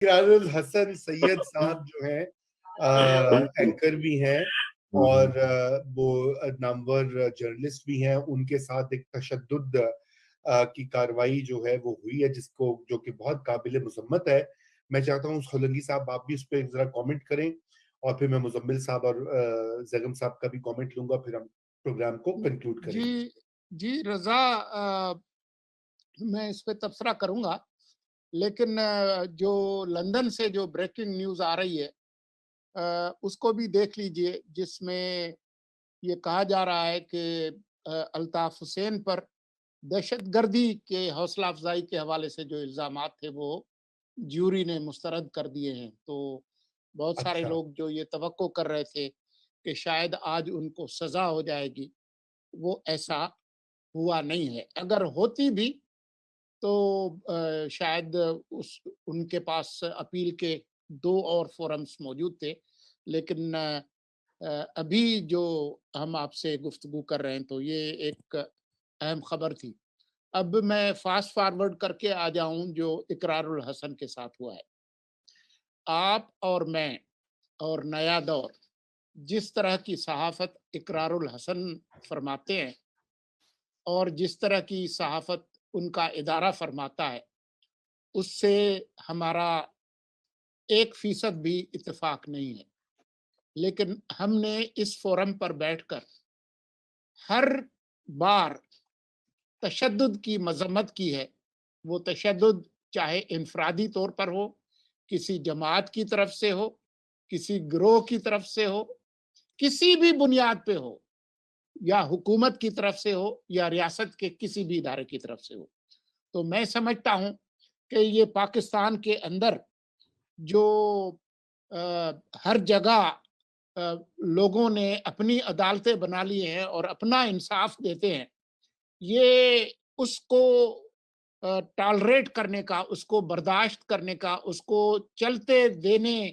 اقرار الحسن سید صاحب جو ہیں اینکر بھی ہیں اور وہ نامور جرنلسٹ بھی ہیں. ان کے ساتھ ایک تشدد کی کاروائی جو ہے وہ ہوئی ہے جو کہ بہت قابل مذمت ہے. میں چاہتا ہوں سولنگی صاحب آپ بھی اس پہ ذرا کامنٹ کریں اور پھر میں مزمل صاحب اور زیغم صاحب کا بھی کامنٹ لوں گا, پھر ہم پروگرام کو کنکلوڈ کریں گے. جی رضا, میں اس پہ تبصرہ کروں گا, لیکن جو لندن سے جو بریکنگ نیوز آ رہی ہے اس کو بھی دیکھ لیجئے, جس میں یہ کہا جا رہا ہے کہ الطاف حسین پر دہشت گردی کے حوصلہ افزائی کے حوالے سے جو الزامات تھے وہ جیوری نے مسترد کر دیے ہیں. تو بہت سارے لوگ جو یہ توقع کر رہے تھے کہ شاید آج ان کو سزا ہو جائے گی, وہ ایسا ہوا نہیں ہے. اگر ہوتی بھی تو شاید ان کے پاس اپیل کے 2 اور فورمز موجود تھے, لیکن ابھی جو ہم آپ سے گفتگو کر رہے ہیں تو یہ ایک اہم خبر تھی. اب میں فاسٹ فارورڈ کر کے آ جاؤں جو اقرار الحسن کے ساتھ ہوا ہے. آپ اور میں اور نیا دور جس طرح کی صحافت اقرار الحسن فرماتے ہیں اور جس طرح کی صحافت ان کا ادارہ فرماتا ہے, اس سے ہمارا 1% بھی اتفاق نہیں ہے. لیکن ہم نے اس فورم پر بیٹھ کر ہر بار تشدد کی مذمت کی ہے. وہ تشدد چاہے انفرادی طور پر ہو, کسی جماعت کی طرف سے ہو, کسی گروہ کی طرف سے ہو, کسی بھی بنیاد پہ ہو, یا حکومت کی طرف سے ہو یا ریاست کے کسی بھی ادارے کی طرف سے ہو. تو میں سمجھتا ہوں کہ یہ پاکستان کے اندر جو ہر جگہ لوگوں نے اپنی عدالتیں بنا لی ہیں اور اپنا انصاف دیتے ہیں, یہ اس کو ٹالریٹ کرنے کا, اس کو برداشت کرنے کا, اس کو چلتے دینے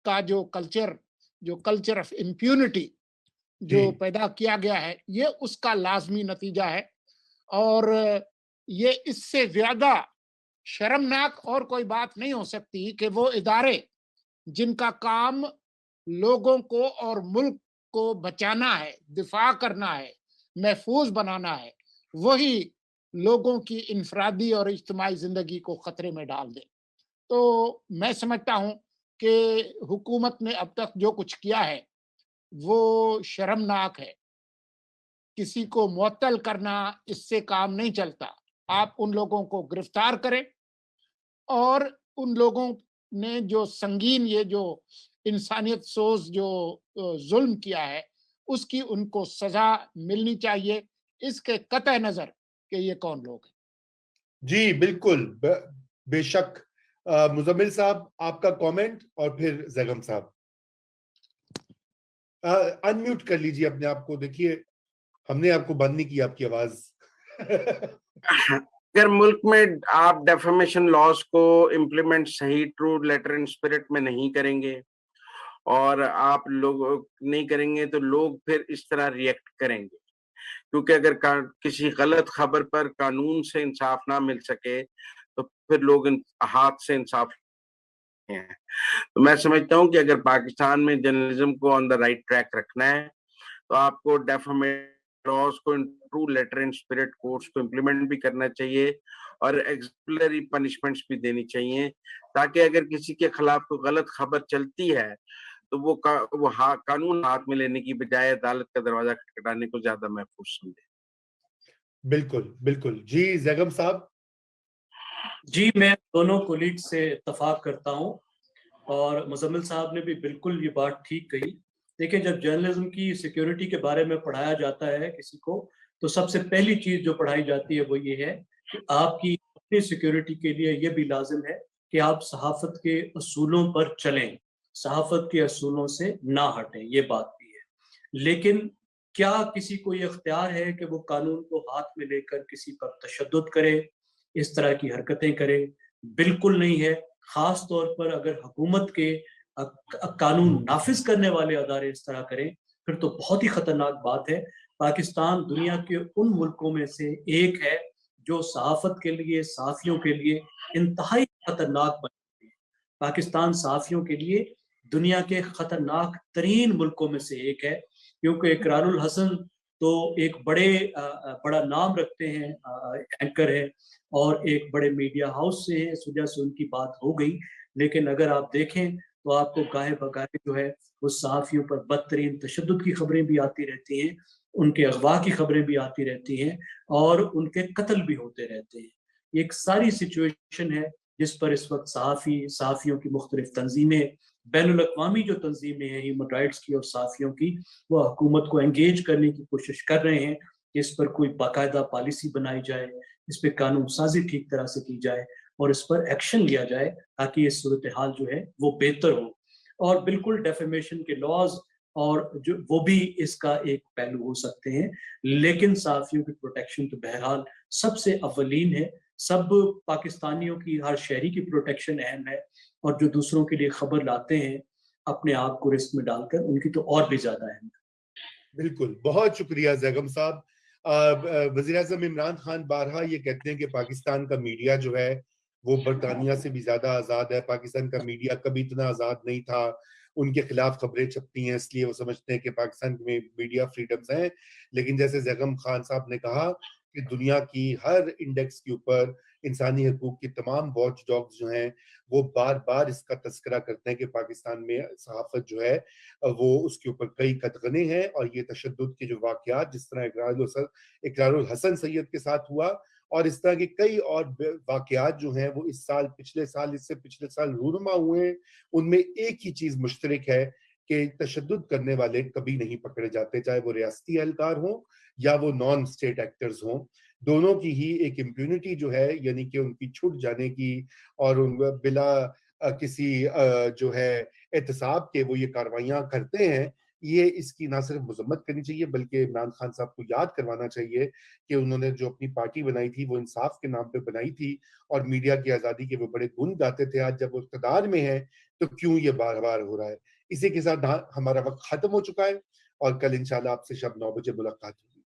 کا جو کلچر آف امپیونٹی جو پیدا کیا گیا ہے, یہ اس کا لازمی نتیجہ ہے. اور یہ اس سے زیادہ شرمناک اور کوئی بات نہیں ہو سکتی کہ وہ ادارے جن کا کام لوگوں کو اور ملک کو بچانا ہے, دفاع کرنا ہے, محفوظ بنانا ہے, وہی لوگوں کی انفرادی اور اجتماعی زندگی کو خطرے میں ڈال دے. تو میں سمجھتا ہوں کہ حکومت نے اب تک جو کچھ کیا ہے وہ شرمناک ہے. کسی کو معطل کرنا اس سے کام نہیں چلتا. آپ ان لوگوں کو گرفتار کریں اور ان لوگوں نے جو سنگین یہ جو انسانیت سوز جو ظلم کیا ہے اس کی ان کو سزا ملنی چاہیے, اس کے قطع نظر کہ یہ کون لوگ ہیں. جی بالکل, بے شک. مزمل صاحب آپ کا کامنٹ اور پھر زیغم صاحب. انمیوٹ کر لیجیے اپنے آپ کو, دیکھیے ہم نے آپ کو بند نہیں کی آپ کی آواز. اگر ملک میں آپ ڈیفیمیشن لاز کو امپلیمنٹ صحیح ٹرو لیٹر اینڈ اسپرٹ میں نہیں کریں گے اور آپ لوگ نہیں کریں گے تو لوگ پھر اس طرح ریئیکٹ کریں گے, کیونکہ اگر کسی غلط خبر پر قانون سے انصاف نہ مل سکے تو پھر لوگ ہاتھ سے انصاف ہیں. تو میں سمجھتا ہوں کہ اگر پاکستان میں جرنلزم کو آن دا رائٹ ٹریک رکھنا ہے تو آپ کو ڈیفیمیشن لاز کو true letter and spirit courts کو امپلیمنٹ بھی کرنا چاہیے اور ایگزمپلری پنشمنٹس بھی دینی چاہیے, تاکہ اگر کسی کے خلاف کوئی غلط خبر چلتی ہے تو وہ قانون ہاتھ میں لینے کی بجائے عدالت کا دروازہ کھٹکھٹانے کو زیادہ محفوظ سمجھے. بالکل بالکل. جی زیغم صاحب. جی میں دونوں کولیگ سے اتفاق کرتا ہوں اور مزمل صاحب نے بھی بالکل یہ بات ٹھیک کہی. دیکھیں, جب جرنلزم کی سیکیورٹی کے بارے میں پڑھایا جاتا ہے کسی کو تو سب سے پہلی چیز جو پڑھائی جاتی ہے وہ یہ ہے کہ آپ کی اپنی سیکیورٹی کے لیے یہ بھی لازم ہے کہ آپ صحافت کے اصولوں پر چلیں, صحافت کے اصولوں سے نہ ہٹیں, یہ بات بھی ہے. لیکن کیا کسی کو یہ اختیار ہے کہ وہ قانون کو ہاتھ میں لے کر کسی پر تشدد کرے, اس طرح کی حرکتیں کرے؟ بالکل نہیں ہے. خاص طور پر اگر حکومت کے قانون نافذ کرنے والے ادارے اس طرح کریں پھر تو بہت ہی خطرناک بات ہے. پاکستان دنیا کے ان ملکوں میں سے ایک ہے جو صحافت کے لیے, صحافیوں کے لیے انتہائی خطرناک بن گئی ہے. پاکستان صحافیوں کے لیے دنیا کے خطرناک ترین ملکوں میں سے ایک ہے، کیونکہ اقرار الحسن تو ایک بڑا نام رکھتے ہیں، اینکر ہے اور ایک بڑے میڈیا ہاؤس سے ہے، اس وجہ سے ان کی بات ہو گئی. لیکن اگر آپ دیکھیں تو آپ کو گاہے بگاہے جو ہے وہ صحافیوں پر بدترین تشدد کی خبریں بھی آتی رہتی ہیں، ان کے اغوا کی خبریں بھی آتی رہتی ہیں اور ان کے قتل بھی ہوتے رہتے ہیں. یہ ایک ساری سچویشن ہے جس پر اس وقت صحافیوں کی مختلف تنظیمیں، بین الاقوامی جو تنظیمیں ہیں ہیومن رائٹس کی اور صحافیوں کی، وہ حکومت کو انگیج کرنے کی کوشش کر رہے ہیں کہ اس پر کوئی باقاعدہ پالیسی بنائی جائے، اس پہ قانون سازی ٹھیک طرح سے کی جائے اور اس پر ایکشن لیا جائے تاکہ یہ صورتحال جو ہے وہ بہتر ہو. اور بالکل ڈیفیمیشن کے لاز اور جو وہ بھی اس کا ایک پہلو ہو سکتے ہیں، لیکن صحافیوں کی پروٹیکشن تو بہرحال سب سے اولین ہے. سب پاکستانیوں کی، ہر شہری کی پروٹیکشن اہم ہے، اور جو دوسروں کے لیے خبر لاتے ہیں اپنے آپ کو رسک میں ڈال کر، ان کی تو اور بھی زیادہ اہم ہے. بالکل، بہت شکریہ زیغم صاحب. وزیر اعظم عمران خان بارہا یہ کہتے ہیں کہ پاکستان کا میڈیا جو ہے وہ برطانیہ سے بھی زیادہ آزاد ہے. پاکستان کا میڈیا کبھی اتنا آزاد نہیں تھا، ان کے خلاف خبریں چھپتی ہیں، اس لیے وہ سمجھتے ہیں کہ پاکستان میں میڈیا فریڈمز ہیں. لیکن جیسے زیغم خان صاحب نے کہا کہ دنیا کی ہر انڈیکس کے اوپر انسانی حقوق کی تمام واچ ڈاگز جو ہیں وہ بار بار اس کا تذکرہ کرتے ہیں کہ پاکستان میں صحافت جو ہے وہ اس کے اوپر کئی قدغنیں ہیں، اور یہ تشدد کے جو واقعات جس طرح اقرار الحسن سید کے ساتھ ہوا اور اس طرح کے کئی اور واقعات جو ہیں وہ اس سال، پچھلے سال، اس سے پچھلے سال رونما ہوئے ہیں، ان میں ایک ہی چیز مشترک ہے کہ تشدد کرنے والے کبھی نہیں پکڑے جاتے، چاہے وہ ریاستی اہلکار ہوں یا وہ نان اسٹیٹ ایکٹرز ہوں. دونوں کی ہی ایک امپیونٹی جو ہے، یعنی کہ ان کی چھٹ جانے کی اور ان بلا کسی جو ہے احتساب کے وہ یہ کاروائیاں کرتے ہیں، یہ اس کی نہ صرف مذمت کرنی چاہیے بلکہ عمران خان صاحب کو یاد کروانا چاہیے کہ انہوں نے جو اپنی پارٹی بنائی تھی وہ انصاف کے نام پہ بنائی تھی اور میڈیا کی آزادی کے وہ بڑے گن گاتے تھے. آج جب وہ اقتدار میں ہیں تو کیوں یہ بار بار ہو رہا ہے؟ اسی کے ساتھ ہمارا وقت ختم ہو چکا ہے اور کل انشاءاللہ آپ سے شب 9 بجے ملاقات ہوگی.